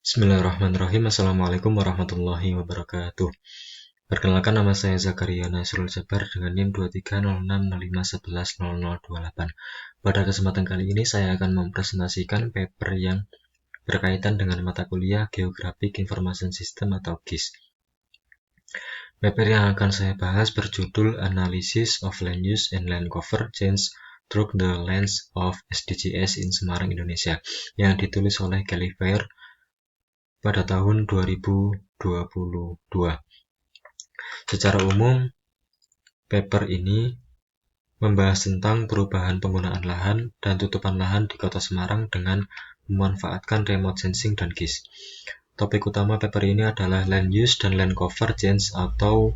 Bismillahirrahmanirrahim. Assalamualaikum warahmatullahi wabarakatuh. Perkenalkan, nama saya Zakaria Nasrul Jabar dengan NIM 230605110028. Pada kesempatan kali ini saya akan mempresentasikan paper yang berkaitan dengan mata kuliah Geographic Information System atau GIS. Paper yang akan saya bahas berjudul Analysis of Land Use and Land Cover Change Through the Lens of SDGs in Semarang, Indonesia, yang ditulis oleh Kelly Fair pada tahun 2022. Secara umum, paper ini membahas tentang perubahan penggunaan lahan dan tutupan lahan di Kota Semarang dengan memanfaatkan remote sensing dan GIS. Topik utama paper ini adalah Land Use dan Land Cover Change atau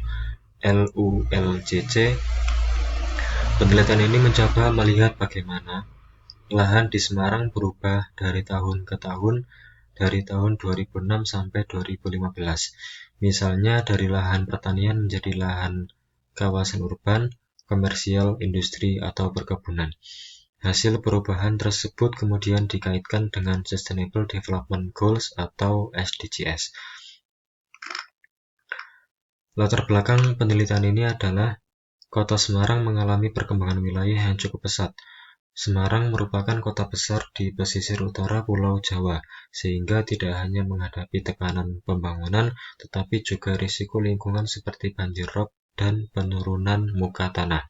LULCC. Penelitian ini mencoba melihat bagaimana lahan di Semarang berubah dari tahun ke tahun, dari tahun 2006 sampai 2015. Misalnya dari lahan pertanian menjadi lahan kawasan urban, komersial, industri, atau perkebunan. Hasil perubahan tersebut kemudian dikaitkan dengan Sustainable Development Goals atau SDGs. Latar belakang penelitian ini adalah Kota Semarang mengalami perkembangan wilayah yang cukup pesat. Semarang merupakan kota besar di pesisir utara Pulau Jawa, sehingga tidak hanya menghadapi tekanan pembangunan, tetapi juga risiko lingkungan seperti banjir rob dan penurunan muka tanah.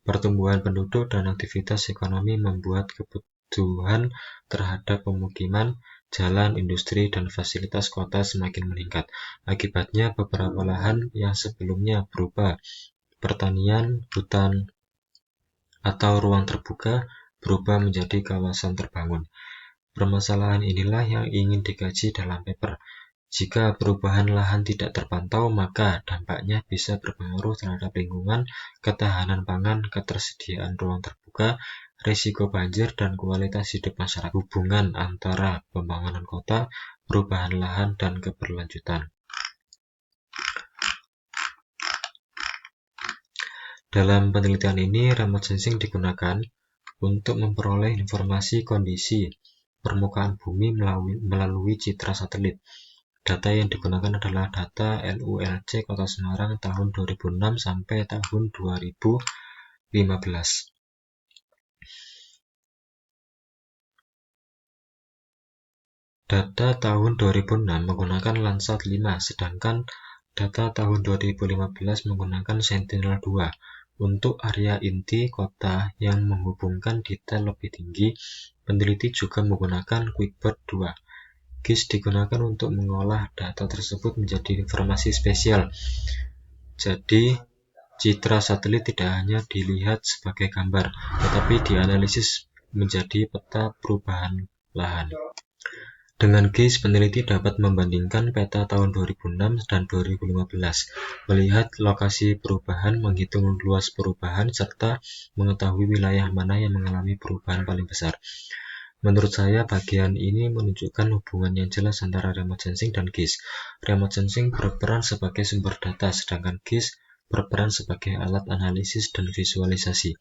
Pertumbuhan penduduk dan aktivitas ekonomi membuat kebutuhan terhadap pemukiman, jalan, industri, dan fasilitas kota semakin meningkat. Akibatnya, beberapa lahan yang sebelumnya berupa pertanian, hutan, atau ruang terbuka berubah menjadi kawasan terbangun. Permasalahan inilah yang ingin dikaji dalam paper. Jika perubahan lahan tidak terpantau, maka dampaknya bisa berpengaruh terhadap lingkungan, ketahanan pangan, ketersediaan ruang terbuka, risiko banjir, dan kualitas hidup masyarakat. Hubungan antara pembangunan kota, perubahan lahan, dan keberlanjutan. Dalam penelitian ini, remote sensing digunakan untuk memperoleh informasi kondisi permukaan bumi melalui citra satelit. Data yang digunakan adalah data LULC Kota Semarang tahun 2006 sampai tahun 2015. Data tahun 2006 menggunakan Landsat 5, sedangkan data tahun 2015 menggunakan Sentinel-2. Untuk area inti kota yang menghubungkan detail lebih tinggi, peneliti juga menggunakan QuickBird 2. GIS digunakan untuk mengolah data tersebut menjadi informasi spesial. Jadi, citra satelit tidak hanya dilihat sebagai gambar, tetapi dianalisis menjadi peta perubahan lahan. Dengan GIS, peneliti dapat membandingkan peta tahun 2006 dan 2015, melihat lokasi perubahan, menghitung luas perubahan, serta mengetahui wilayah mana yang mengalami perubahan paling besar. Menurut saya, bagian ini menunjukkan hubungan yang jelas antara remote sensing dan GIS. Remote sensing berperan sebagai sumber data, sedangkan GIS berperan sebagai alat analisis dan visualisasi.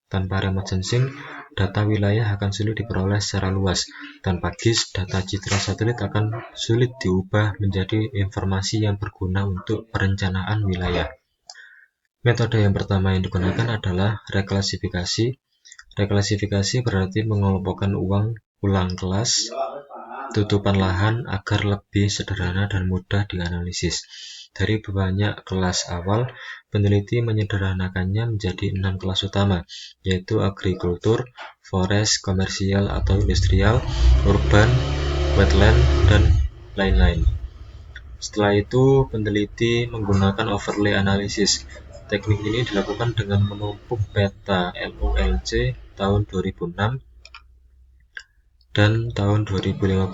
Tanpa remote sensing, data wilayah akan sulit diperoleh secara luas. Tanpa GIS, data citra satelit akan sulit diubah menjadi informasi yang berguna untuk perencanaan wilayah. Metode yang pertama yang digunakan adalah reklasifikasi. Reklasifikasi berarti mengelompokkan ulang kelas tutupan lahan agar lebih sederhana dan mudah dianalisis. Dari banyak kelas awal, peneliti menyederhanakannya menjadi 6 kelas utama, yaitu agrikultur, forest, komersial atau industrial, urban, wetland, dan lain-lain. Setelah itu, peneliti menggunakan overlay analysis. Teknik ini dilakukan dengan menumpuk peta LULC tahun 2006 dan tahun 2015.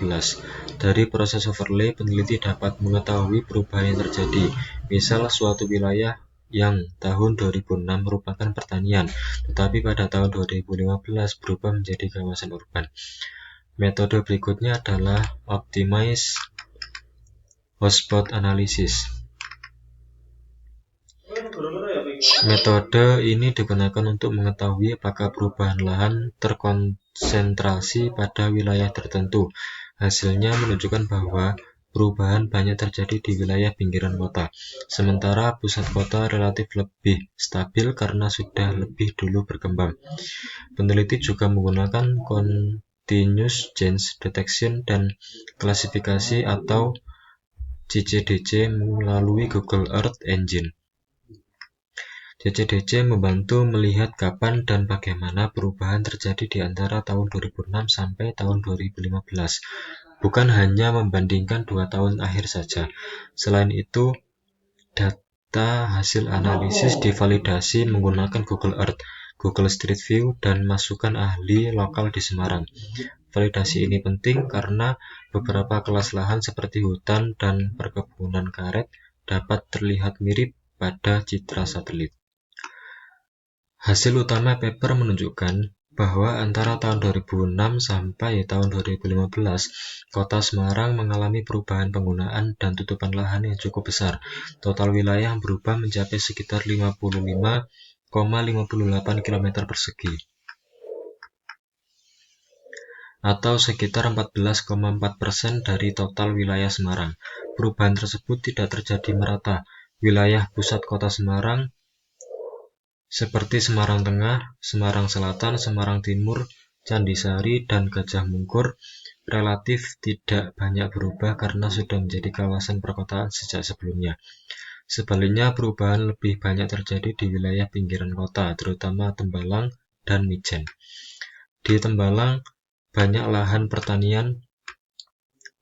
Dari proses overlay, peneliti dapat mengetahui perubahan yang terjadi. Misal, suatu wilayah yang tahun 2006 merupakan pertanian, tetapi pada tahun 2015 berubah menjadi kawasan urban. Metode berikutnya adalah Optimize Hotspot Analysis. Metode ini digunakan untuk mengetahui apakah perubahan lahan terkonsentrasi pada wilayah tertentu. Hasilnya menunjukkan bahwa perubahan banyak terjadi di wilayah pinggiran kota, sementara pusat kota relatif lebih stabil karena sudah lebih dulu berkembang. Peneliti juga menggunakan Continuous Change Detection dan klasifikasi atau CCDC melalui Google Earth Engine. CCDC membantu melihat kapan dan bagaimana perubahan terjadi di antara tahun 2006 sampai tahun 2015, bukan hanya membandingkan 2 tahun akhir saja. Selain itu, data hasil analisis divalidasi menggunakan Google Earth, Google Street View, dan masukan ahli lokal di Semarang. Validasi ini penting karena beberapa kelas lahan seperti hutan dan perkebunan karet dapat terlihat mirip pada citra satelit. Hasil utama paper menunjukkan bahwa antara tahun 2006 sampai tahun 2015, Kota Semarang mengalami perubahan penggunaan dan tutupan lahan yang cukup besar. Total wilayah berubah mencapai sekitar 55,58 km persegi, atau sekitar 14,4% dari total wilayah Semarang. Perubahan tersebut tidak terjadi merata. Wilayah pusat Kota Semarang seperti Semarang Tengah, Semarang Selatan, Semarang Timur, Candisari, dan Gajah Mungkur relatif tidak banyak berubah karena sudah menjadi kawasan perkotaan sejak sebelumnya. Sebaliknya, perubahan lebih banyak terjadi di wilayah pinggiran kota, terutama Tembalang dan Mijen. Di Tembalang, banyak lahan pertanian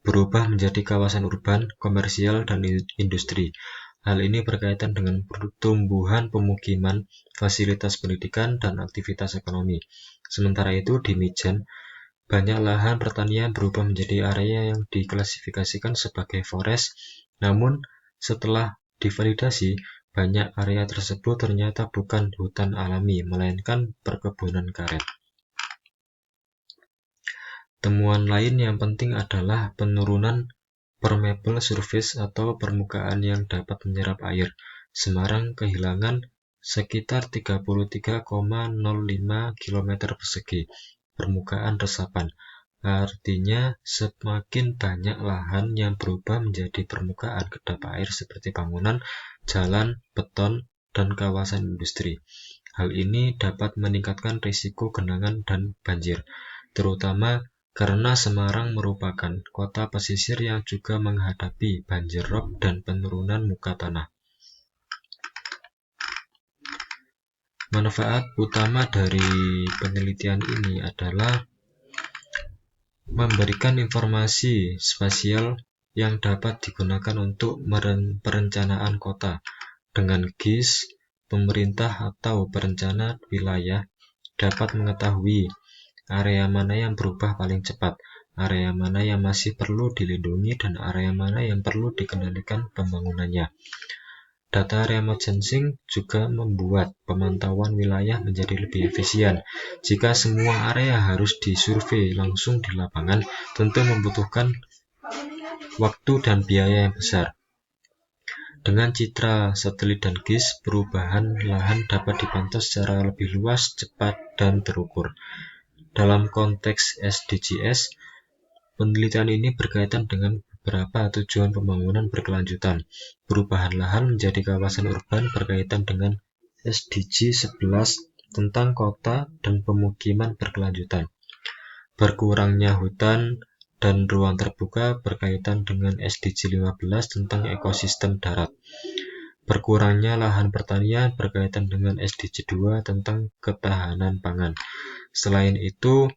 berubah menjadi kawasan urban, komersial, dan industri. Hal ini berkaitan dengan pertumbuhan pemukiman, fasilitas pendidikan, dan aktivitas ekonomi. Sementara itu, di Mijen, banyak lahan pertanian berubah menjadi area yang diklasifikasikan sebagai forest, namun setelah divalidasi, banyak area tersebut ternyata bukan hutan alami, melainkan perkebunan karet. Temuan lain yang penting adalah penurunan permeable surface atau permukaan yang dapat menyerap air. Semarang kehilangan sekitar 33,05 km persegi permukaan resapan. Artinya semakin banyak lahan yang berubah menjadi permukaan kedap air seperti bangunan, jalan, beton, dan kawasan industri. Hal ini dapat meningkatkan risiko genangan dan banjir, terutama karena Semarang merupakan kota pesisir yang juga menghadapi banjir rob dan penurunan muka tanah. Manfaat utama dari penelitian ini adalah memberikan informasi spasial yang dapat digunakan untuk perencanaan kota. Dengan GIS, pemerintah atau perencana wilayah dapat mengetahui area mana yang berubah paling cepat, area mana yang masih perlu dilindungi, dan area mana yang perlu dikendalikan pembangunannya. Data remote sensing juga membuat pemantauan wilayah menjadi lebih efisien. Jika semua area harus disurvei langsung di lapangan, tentu membutuhkan waktu dan biaya yang besar. Dengan citra satelit dan GIS, perubahan lahan dapat dipantau secara lebih luas, cepat, dan terukur. Dalam konteks SDGs, penelitian ini berkaitan dengan beberapa tujuan pembangunan berkelanjutan. Perubahan lahan menjadi kawasan urban berkaitan dengan SDG 11 tentang kota dan pemukiman berkelanjutan. Berkurangnya hutan dan ruang terbuka berkaitan dengan SDG 15 tentang ekosistem darat. Berkurangnya lahan pertanian berkaitan dengan SDG 2 tentang ketahanan pangan. Selain itu,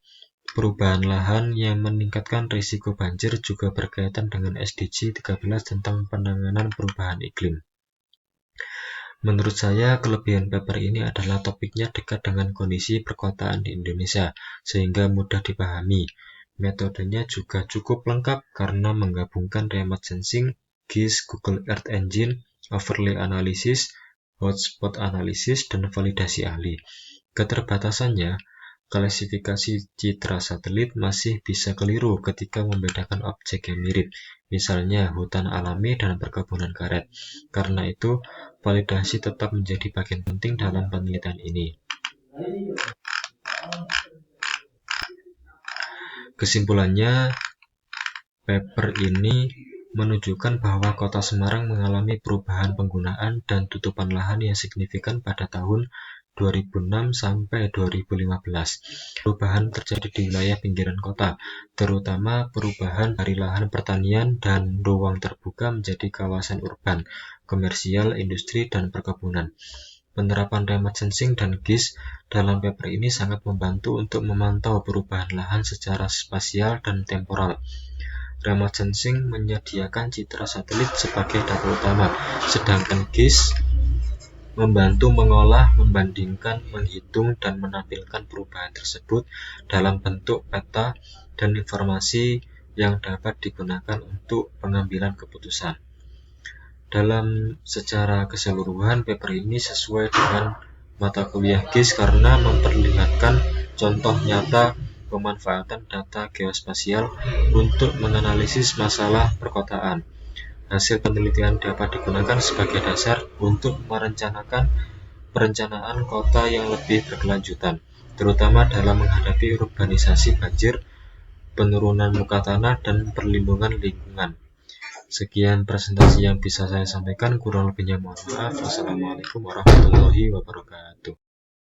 perubahan lahan yang meningkatkan risiko banjir juga berkaitan dengan SDG 13 tentang penanganan perubahan iklim. Menurut saya, kelebihan paper ini adalah topiknya dekat dengan kondisi perkotaan di Indonesia, sehingga mudah dipahami. Metodenya juga cukup lengkap karena menggabungkan remote sensing, GIS, Google Earth Engine, overlay analysis, hotspot analysis, dan validasi ahli. Keterbatasannya, klasifikasi citra satelit masih bisa keliru ketika membedakan objek yang mirip, misalnya hutan alami dan perkebunan karet. Karena itu, validasi tetap menjadi bagian penting dalam penelitian ini. Kesimpulannya, Paper ini menunjukkan bahwa Kota Semarang mengalami perubahan penggunaan dan tutupan lahan yang signifikan pada tahun 2006 sampai 2015. Perubahan terjadi di wilayah pinggiran kota, terutama perubahan dari lahan pertanian dan ruang terbuka menjadi kawasan urban, komersial, industri, dan perkebunan. Penerapan remote sensing dan GIS dalam paper ini sangat membantu untuk memantau perubahan lahan secara spasial dan temporal. Remote sensing menyediakan citra satelit sebagai data utama, sedangkan GIS membantu mengolah, membandingkan, menghitung, dan menampilkan perubahan tersebut dalam bentuk peta dan informasi yang dapat digunakan untuk pengambilan keputusan. Dalam secara keseluruhan, paper ini sesuai dengan mata kuliah GIS karena memperlihatkan contoh nyata pemanfaatan data geospasial untuk menganalisis masalah perkotaan. Hasil penelitian dapat digunakan sebagai dasar untuk perencanaan kota yang lebih berkelanjutan, terutama dalam menghadapi urbanisasi, banjir, penurunan muka tanah, dan perlindungan lingkungan. Sekian presentasi yang bisa saya sampaikan, kurang lebihnya mohon maaf. Wassalamualaikum warahmatullahi wabarakatuh.